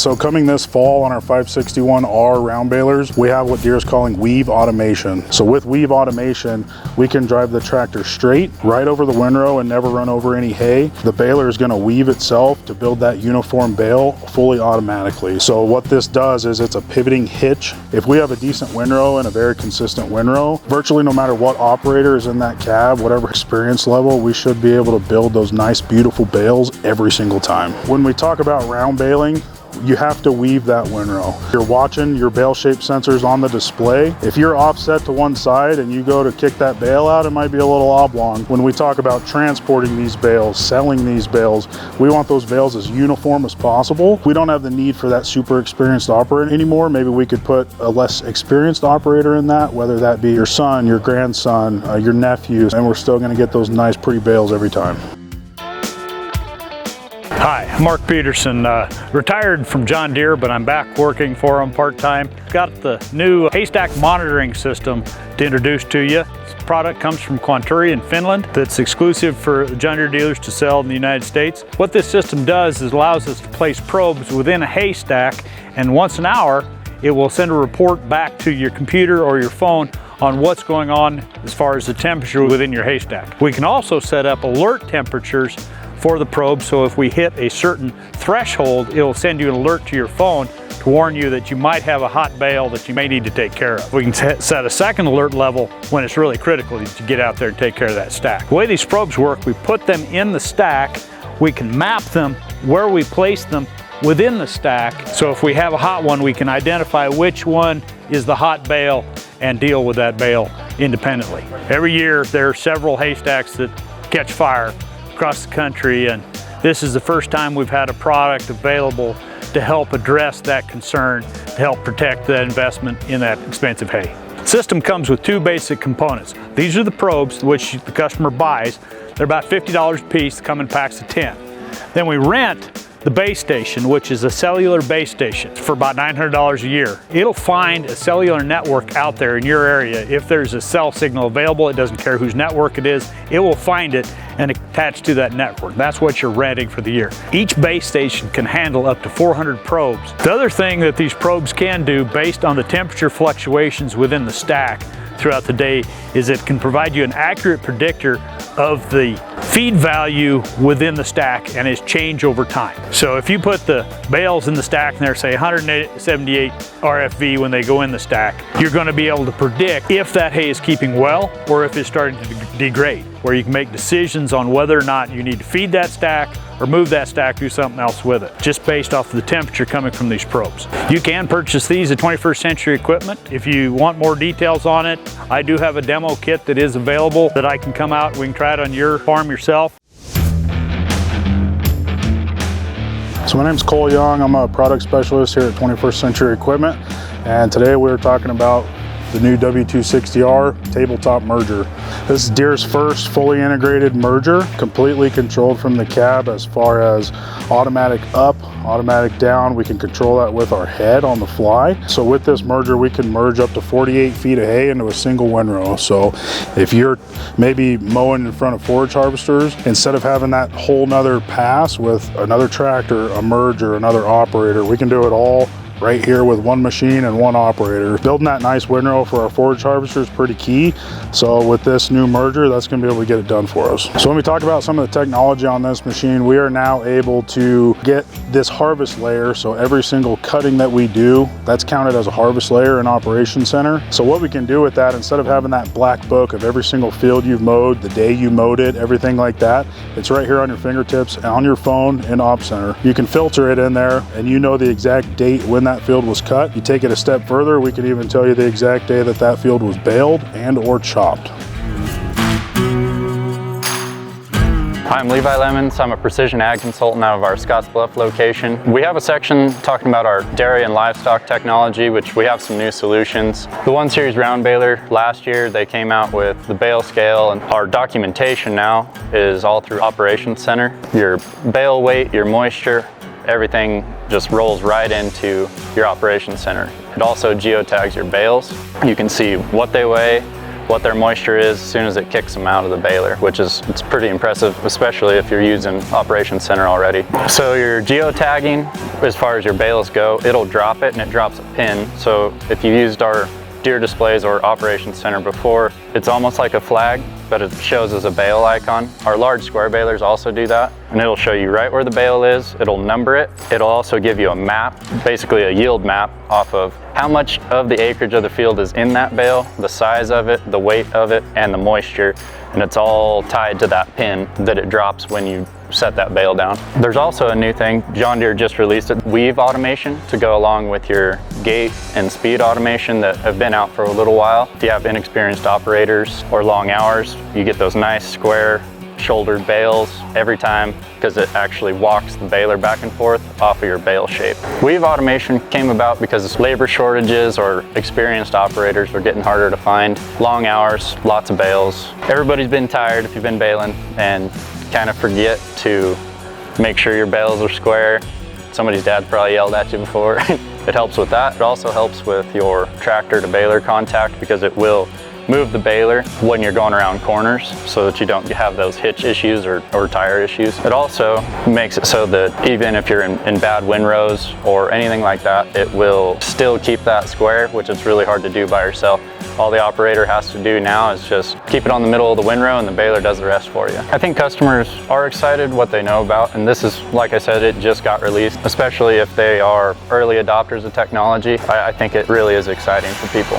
So coming this fall on our 561R round balers, we have what Deere is calling weave automation. So with weave automation, we can drive the tractor straight right over the windrow and never run over any hay. The baler is going to weave itself to build that uniform bale fully automatically. So what this does is it's a pivoting hitch. If we have a decent windrow and a very consistent windrow, virtually no matter what operator is in that cab, whatever experience level, we should be able to build those nice, beautiful bales every single time. When we talk about round baling, you have to weave that windrow. You're watching your bale shape sensors on the display. If you're offset to one side and you go to kick that bale out, it might be a little oblong. When we talk about transporting these bales, selling these bales, we want those bales as uniform as possible. We don't have the need for that super experienced operator anymore. Maybe we could put a less experienced operator in that, whether that be your son, your grandson, your nephew, and we're still gonna get those nice, pretty bales every time. Hi, I'm Mark Peterson, retired from John Deere, but I'm back working for them part-time. Got the new Haystack monitoring system to introduce to you. This product comes from Quanturi in Finland that's exclusive for John Deere dealers to sell in the United States. What this system does is allows us to place probes within a haystack, and once an hour, it will send a report back to your computer or your phone on what's going on as far as the temperature within your haystack. We can also set up alert temperatures for the probe, so if we hit a certain threshold, it'll send you an alert to your phone to warn you that you might have a hot bale that you may need to take care of. We can set a second alert level when it's really critical to get out there and take care of that stack. The way these probes work, we put them in the stack, we can map them where we place them within the stack, so if we have a hot one, we can identify which one is the hot bale and deal with that bale independently. Every year there are several haystacks that catch fire across the country, and this is the first time we've had a product available to help address that concern, to help protect that investment in that expensive hay. The system comes with two basic components. These are the probes which the customer buys. They're about $50 a piece, they come in packs of 10. Then we rent the base station, which is a cellular base station, for about $900 a year. It'll find a cellular network out there in your area. If there's a cell signal available, it doesn't care whose network it is, it will find it and attach to that network. That's what you're renting for the year. Each base station can handle up to 400 probes. The other thing that these probes can do, based on the temperature fluctuations within the stack throughout the day, is it can provide you an accurate predictor of the feed value within the stack and its change over time. So if you put the bales in the stack and they're say 178 RFV when they go in the stack, you're going to be able to predict if that hay is keeping well or if it's starting to degrade, where you can make decisions on whether or not you need to feed that stack or move that stack, do something else with it, just based off of the temperature coming from these probes. You can purchase these at 21st Century Equipment. If you want more details on it, I do have a demo kit that is available that I can come out, we can try it on your farm yourself. So my name's Cole Young. I'm a product specialist here at 21st Century Equipment, and today we're talking about the new W260R tabletop merger. This is Deere's first fully integrated merger, completely controlled from the cab as far as automatic up, automatic down. We can control that with our head on the fly. So with this merger, we can merge up to 48 feet of hay into a single windrow. So if you're maybe mowing in front of forage harvesters, instead of having that whole nother pass with another tractor, a merger, another operator, we can do it all right here with one machine and one operator. Building that nice windrow for our forage harvester is pretty key. So with this new merger, that's going to be able to get it done for us. So when we talk about some of the technology on this machine, we are now able to get this harvest layer. So every single cutting that we do, that's counted as a harvest layer in Operations Center. So what we can do with that, instead of having that black book of every single field you've mowed, the day you mowed it, everything like that, it's right here on your fingertips, on your phone in Op Center. You can filter it in there and you know the exact date when that field was cut. You take it a step further, we can even tell you the exact day that that field was baled and or chopped. Hi, I'm Levi Lemons. I'm a precision ag consultant out of our Scottsbluff location. We have a section talking about our dairy and livestock technology, which we have some new solutions. The 1 Series Round Baler, last year they came out with the bale scale, and our documentation now is all through Operations Center. Your bale weight, your moisture, everything just rolls right into your Operations Center. It also geotags your bales. You can see what they weigh, what their moisture is as soon as it kicks them out of the baler, which is, it's pretty impressive, especially if you're using Operations Center already. So your geotagging, as far as your bales go, it'll drop it and it drops a pin. So if you used our Deere displays or Operations Center before, it's almost like a flag, but it shows as a bale icon. Our large square balers also do that, and it'll show you right where the bale is. It'll number it. It'll also give you a map, basically a yield map off of how much of the acreage of the field is in that bale, the size of it, the weight of it, and the moisture. And it's all tied to that pin that it drops when you set that bale down. There's also a new thing, John Deere just released it, weave automation to go along with your gate and speed automation that have been out for a little while. If you have inexperienced operators or long hours, you get those nice square shouldered bales every time because it actually walks the baler back and forth off of your bale shape. Weave automation came about because labor shortages or experienced operators were getting harder to find. Long hours, lots of bales. Everybody's been tired if you've been baling and kind of forget to make sure your bales are square. Somebody's dad probably yelled at you before. It helps with that. It also helps with your tractor to baler contact because it will move the baler when you're going around corners so that you don't have those hitch issues or tire issues. It also makes it so that even if you're in bad windrows or anything like that, it will still keep that square, which is really hard to do by yourself. All the operator has to do now is just keep it on the middle of the windrow and the baler does the rest for you. I think customers are excited what they know about, and this is, like I said, it just got released, especially if they are early adopters of technology. I think it really is exciting for people.